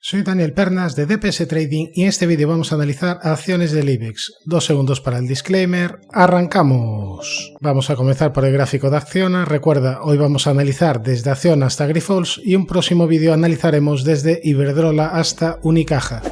Soy Daniel Pernas de DPS Trading y en este vídeo vamos a analizar acciones del IBEX. 2 segundos para el disclaimer. ¡Arrancamos! Vamos a comenzar por el gráfico de Acciona. Recuerda, hoy vamos a analizar desde Acciona hasta Grifols y un próximo vídeo analizaremos desde Iberdrola hasta Unicaja.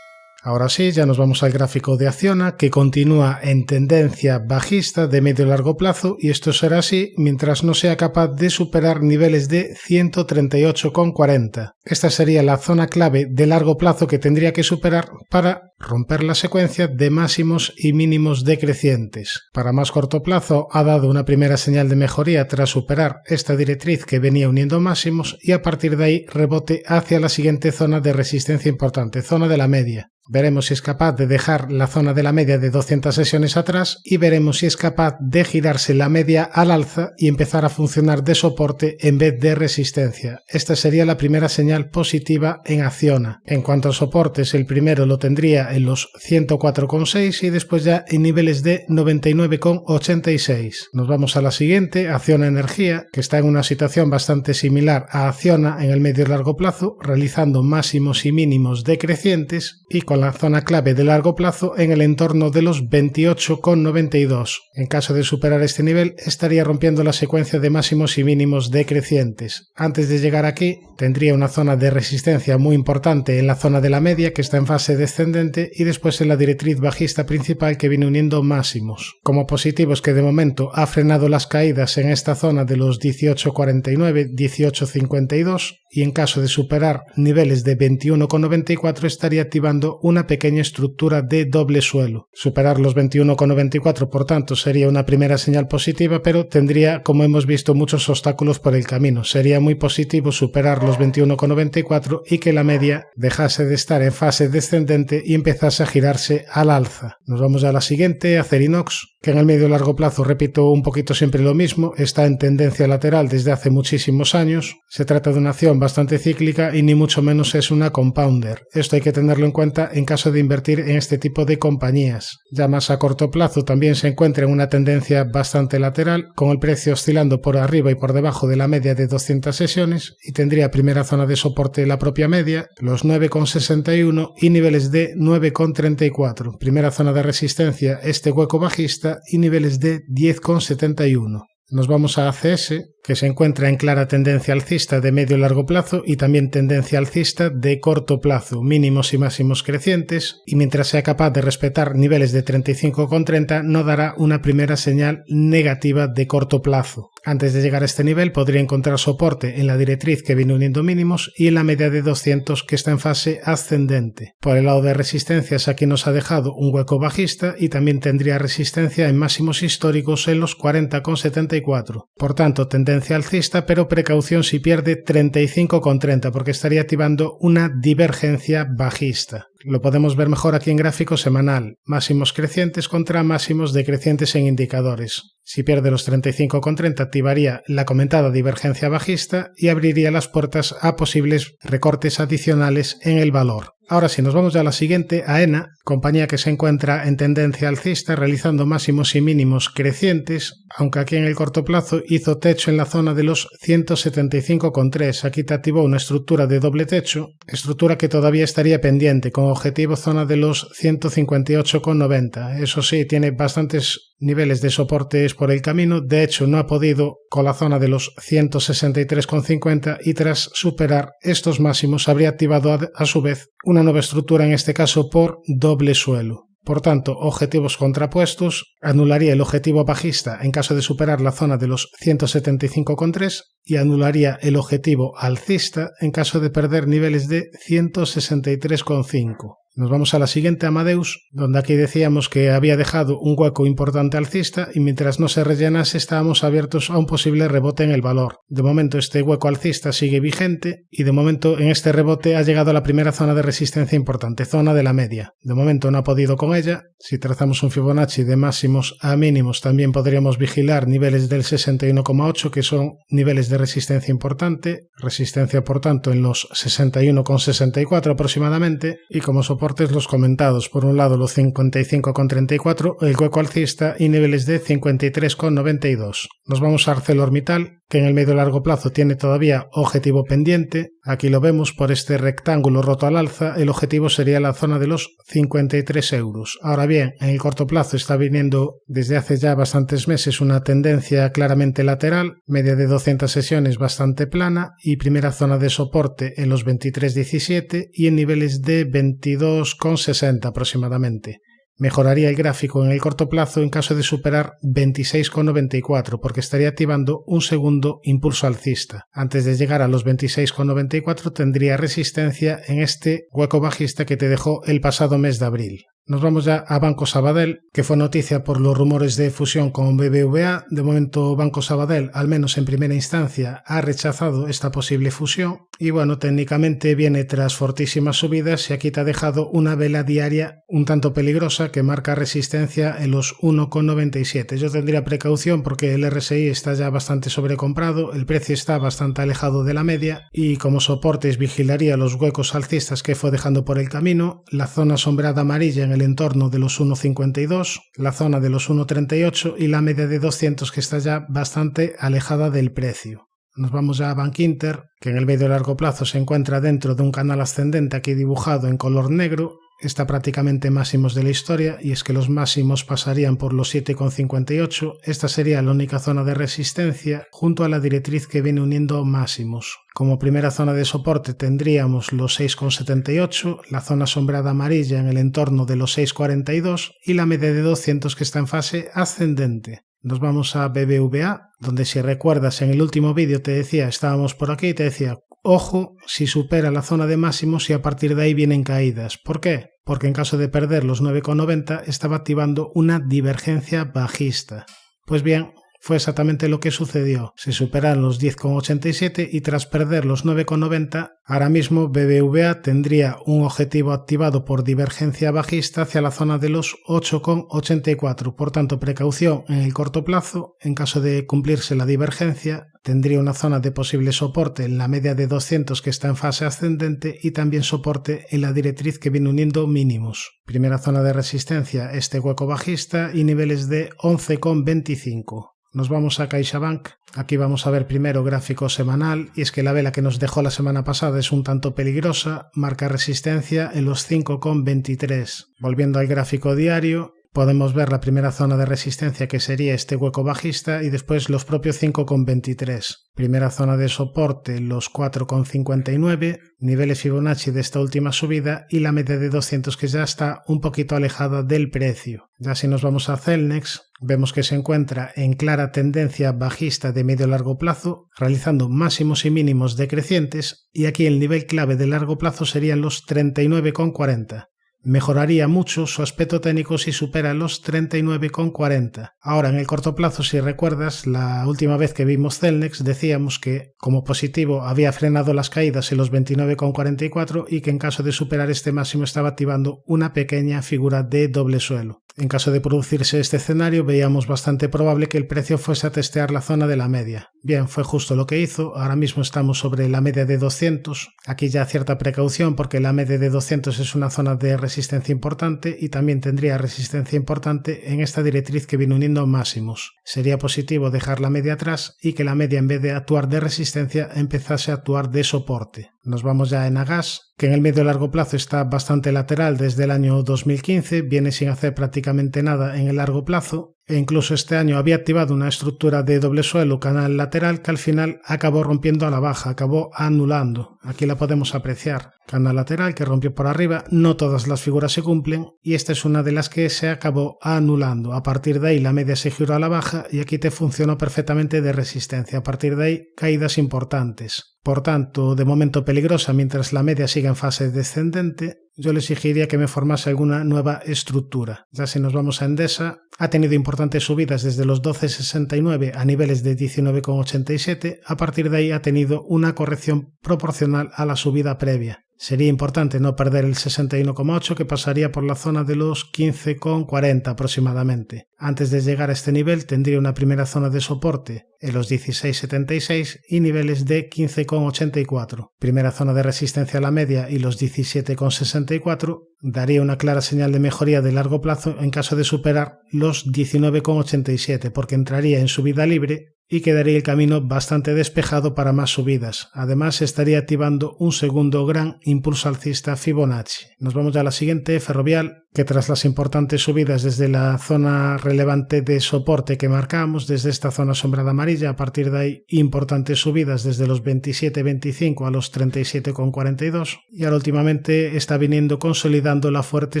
Ahora sí, ya nos vamos al gráfico de Acciona, que continúa en tendencia bajista de medio y largo plazo, y esto será así mientras no sea capaz de superar niveles de 138,40. Esta sería la zona clave de largo plazo que tendría que superar para romper la secuencia de máximos y mínimos decrecientes. Para más corto plazo ha dado una primera señal de mejoría tras superar esta directriz que venía uniendo máximos y a partir de ahí rebote hacia la siguiente zona de resistencia importante, zona de la media. Veremos si es capaz de dejar la zona de la media de 200 sesiones atrás y veremos si es capaz de girarse la media al alza y empezar a funcionar de soporte en vez de resistencia. Esta sería la primera señal positiva en Acciona. En cuanto a soportes, el primero lo tendría en los 104,6 y después ya en niveles de 99,86. Nos vamos a la siguiente, Acciona Energía, que está en una situación bastante similar a Acciona en el medio y largo plazo, realizando máximos y mínimos decrecientes y con la zona clave de largo plazo en el entorno de los 28,92. En caso de superar este nivel, estaría rompiendo la secuencia de máximos y mínimos decrecientes. Antes de llegar aquí, tendría una zona de resistencia muy importante en la zona de la media, que está en fase descendente, y después en la directriz bajista principal que viene uniendo máximos. Como positivos que de momento ha frenado las caídas en esta zona de los 18,49, 18,52, y en caso de superar niveles de 21,94 estaría activando una pequeña estructura de doble suelo. Superar los 21,94 por tanto sería una primera señal positiva, pero tendría, como hemos visto, muchos obstáculos por el camino. Sería muy positivo superar los 21,94 y que la media dejase de estar en fase descendente y empezase a girarse al alza. Nos vamos a la siguiente, Acerinox, que en el medio y largo plazo, repito un poquito siempre lo mismo, está en tendencia lateral desde hace muchísimos años. Se trata de una acción bastante cíclica y ni mucho menos es una compounder. Esto hay que tenerlo en cuenta en caso de invertir en este tipo de compañías. Ya más a corto plazo también se encuentra en una tendencia bastante lateral, con el precio oscilando por arriba y por debajo de la media de 200 sesiones, y tendría primera zona de soporte la propia media, los 9,61 y niveles de 9,34. Primera zona de resistencia este hueco bajista y niveles de 10,71. Nos vamos a ACS, que se encuentra en clara tendencia alcista de medio y largo plazo y también tendencia alcista de corto plazo, mínimos y máximos crecientes, y mientras sea capaz de respetar niveles de 35,30 no dará una primera señal negativa de corto plazo. Antes de llegar a este nivel podría encontrar soporte en la directriz que viene uniendo mínimos y en la media de 200 que está en fase ascendente. Por el lado de resistencias aquí nos ha dejado un hueco bajista y también tendría resistencia en máximos históricos en los 40,74. Por tanto, tendencia alcista, pero precaución si pierde 35,30 porque estaría activando una divergencia bajista. Lo podemos ver mejor aquí en gráfico semanal, máximos crecientes contra máximos decrecientes en indicadores. Si pierde los 35,30 activaría la comentada divergencia bajista y abriría las puertas a posibles recortes adicionales en el valor. Ahora sí, nos vamos ya a la siguiente, AENA, compañía que se encuentra en tendencia alcista realizando máximos y mínimos crecientes, aunque aquí en el corto plazo hizo techo en la zona de los 175,3. Aquí te activó una estructura de doble techo, estructura que todavía estaría pendiente con objetivo zona de los 158,90. Eso sí, tiene bastantes niveles de soportes por el camino, de hecho no ha podido con la zona de los 163,50 y tras superar estos máximos habría activado a su vez una nueva estructura, en este caso por doble suelo. Por tanto, objetivos contrapuestos, anularía el objetivo bajista en caso de superar la zona de los 175,3 y anularía el objetivo alcista en caso de perder niveles de 163,5. Nos vamos a la siguiente, Amadeus, donde aquí decíamos que había dejado un hueco importante alcista y mientras no se rellenase estábamos abiertos a un posible rebote en el valor. De momento este hueco alcista sigue vigente y de momento en este rebote ha llegado a la primera zona de resistencia importante, zona de la media. De momento no ha podido con ella. Si trazamos un Fibonacci de máximos a mínimos también podríamos vigilar niveles del 61,8 que son niveles de resistencia importante, resistencia por tanto en los 61,64 aproximadamente, y como soporte soportes los comentados. Por un lado los 55,34, el hueco alcista y niveles de 53,92. Nos vamos a ArcelorMittal, que en el medio largo plazo tiene todavía objetivo pendiente. Aquí lo vemos por este rectángulo roto al alza, el objetivo sería la zona de los 53 euros. Ahora bien, en el corto plazo está viniendo desde hace ya bastantes meses una tendencia claramente lateral, media de 200 sesiones bastante plana y primera zona de soporte en los 23,17 y en niveles de 22,60 aproximadamente. Mejoraría el gráfico en el corto plazo en caso de superar 26,94 porque estaría activando un segundo impulso alcista. Antes de llegar a los 26,94 tendría resistencia en este hueco bajista que te dejó el pasado mes de abril. Nos vamos ya a Banco Sabadell, que fue noticia por los rumores de fusión con BBVA. De momento Banco Sabadell, al menos en primera instancia, ha rechazado esta posible fusión y bueno, técnicamente viene tras fortísimas subidas y aquí te ha dejado una vela diaria un tanto peligrosa que marca resistencia en los 1,97. Yo tendría precaución porque el RSI está ya bastante sobrecomprado, el precio está bastante alejado de la media y como soportes vigilaría los huecos alcistas que fue dejando por el camino, la zona sombreada amarilla en el entorno de los 1,52, la zona de los 1,38 y la media de 200 que está ya bastante alejada del precio. Nos vamos ya a Bankinter, que en el medio largo plazo se encuentra dentro de un canal ascendente aquí dibujado en color negro. Está prácticamente máximos de la historia y es que los máximos pasarían por los 7,58. Esta sería la única zona de resistencia junto a la directriz que viene uniendo máximos. Como primera zona de soporte tendríamos los 6,78, la zona sombreada amarilla en el entorno de los 6,42 y la media de 200 que está en fase ascendente. Nos vamos a BBVA, donde si recuerdas en el último vídeo te decía, estábamos por aquí y te decía, ojo si supera la zona de máximos y a partir de ahí vienen caídas. ¿Por qué? Porque en caso de perder los 9,90 estaba activando una divergencia bajista. Pues bien, fue exactamente lo que sucedió. Se superan los 10,87 y tras perder los 9,90, ahora mismo BBVA tendría un objetivo activado por divergencia bajista hacia la zona de los 8,84. Por tanto, precaución en el corto plazo. En caso de cumplirse la divergencia, tendría una zona de posible soporte en la media de 200 que está en fase ascendente y también soporte en la directriz que viene uniendo mínimos. Primera zona de resistencia, este hueco bajista y niveles de 11,25. Nos vamos a CaixaBank. Aquí vamos a ver primero gráfico semanal y es que la vela que nos dejó la semana pasada es un tanto peligrosa, marca resistencia en los 5,23. Volviendo al gráfico diario, podemos ver la primera zona de resistencia que sería este hueco bajista y después los propios 5,23. Primera zona de soporte los 4,59, niveles Fibonacci de esta última subida y la media de 200 que ya está un poquito alejada del precio. Ya si nos vamos a Celnex, vemos que se encuentra en clara tendencia bajista de medio largo plazo, realizando máximos y mínimos decrecientes y aquí el nivel clave de largo plazo serían los 39,40. Mejoraría mucho su aspecto técnico si supera los 39,40. Ahora, en el corto plazo, si recuerdas, la última vez que vimos Celnex decíamos que como positivo había frenado las caídas en los 29,44 y que en caso de superar este máximo estaba activando una pequeña figura de doble suelo. En caso de producirse este escenario, veíamos bastante probable que el precio fuese a testear la zona de la media. Bien, fue justo lo que hizo. Ahora mismo estamos sobre la media de 200. Aquí ya cierta precaución porque la media de 200 es una zona de resistencia importante y también tendría resistencia importante en esta directriz que viene uniendo máximos. Sería positivo dejar la media atrás y que la media en vez de actuar de resistencia empezase a actuar de soporte. Nos vamos ya en Agas, que en el medio largo plazo está bastante lateral desde el año 2015, viene sin hacer prácticamente nada en el largo plazo e incluso este año había activado una estructura de doble suelo canal lateral que al final acabó rompiendo a la baja, acabó anulando. Aquí la podemos apreciar. Canal lateral que rompió por arriba, no todas las figuras se cumplen y esta es una de las que se acabó anulando. A partir de ahí la media se giró a la baja y aquí te funcionó perfectamente de resistencia. A partir de ahí caídas importantes. Por tanto, de momento peligrosa mientras la media siga en fase descendente, yo le exigiría que me formase alguna nueva estructura. Ya si nos vamos a Endesa, ha tenido importantes subidas desde los 12,69 a niveles de 19,87, a partir de ahí ha tenido una corrección proporcional a la subida previa. Sería importante no perder el 61,8 que pasaría por la zona de los 15,40 aproximadamente. Antes de llegar a este nivel tendría una primera zona de soporte en los 16,76 y niveles de 15,84. Primera zona de resistencia a la media y los 17,64 daría una clara señal de mejoría de largo plazo en caso de superar los 19,87 porque entraría en subida libre y quedaría el camino bastante despejado para más subidas. Además, estaría activando un segundo gran impulso alcista Fibonacci. Nos vamos ya a la siguiente, Ferrovial, que tras las importantes subidas desde la zona relevante de soporte que marcamos, desde esta zona sombrada amarilla, a partir de ahí importantes subidas desde los 27,25 a los 37,42 y ahora últimamente está viniendo consolidando la fuerte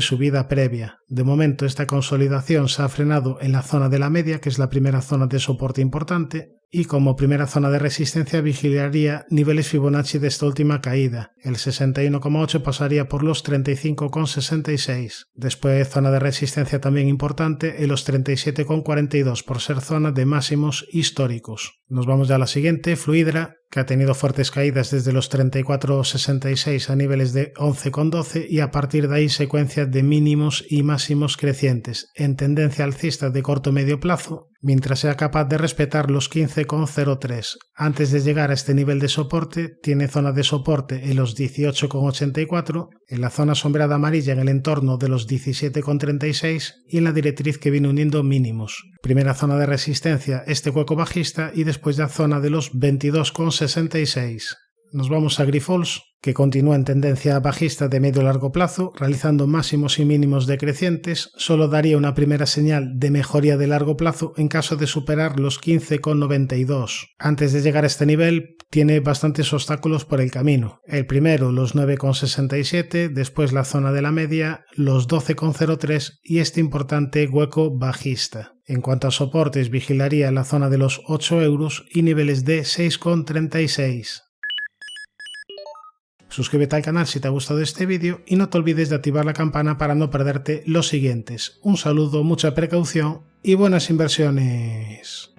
subida previa. De momento esta consolidación se ha frenado en la zona de la media, que es la primera zona de soporte importante, y como primera zona de resistencia vigilaría niveles Fibonacci de esta última caída. El 61,8 pasaría por los 35,66. Después zona de resistencia también importante en los 37,42 por ser zona de máximos históricos. Nos vamos ya a la siguiente, Fluidra, que ha tenido fuertes caídas desde los 34,66 a niveles de 11,12 y a partir de ahí secuencia de mínimos y máximos crecientes en tendencia alcista de corto medio plazo, mientras sea capaz de respetar los 15,03. Antes de llegar a este nivel de soporte, tiene zona de soporte en los 18,84, en la zona sombreada amarilla en el entorno de los 17,36 y en la directriz que viene uniendo mínimos. Primera zona de resistencia, este hueco bajista y después ya zona de los 22,66. Nos vamos a Grifols, que continúa en tendencia bajista de medio a largo plazo, realizando máximos y mínimos decrecientes. Solo daría una primera señal de mejoría de largo plazo en caso de superar los 15,92. Antes de llegar a este nivel, tiene bastantes obstáculos por el camino. El primero, los 9,67, después la zona de la media, los 12,03 y este importante hueco bajista. En cuanto a soportes, vigilaría la zona de los 8 euros y niveles de 6,36. Suscríbete al canal si te ha gustado este vídeo y no te olvides de activar la campana para no perderte los siguientes. Un saludo, mucha precaución y buenas inversiones.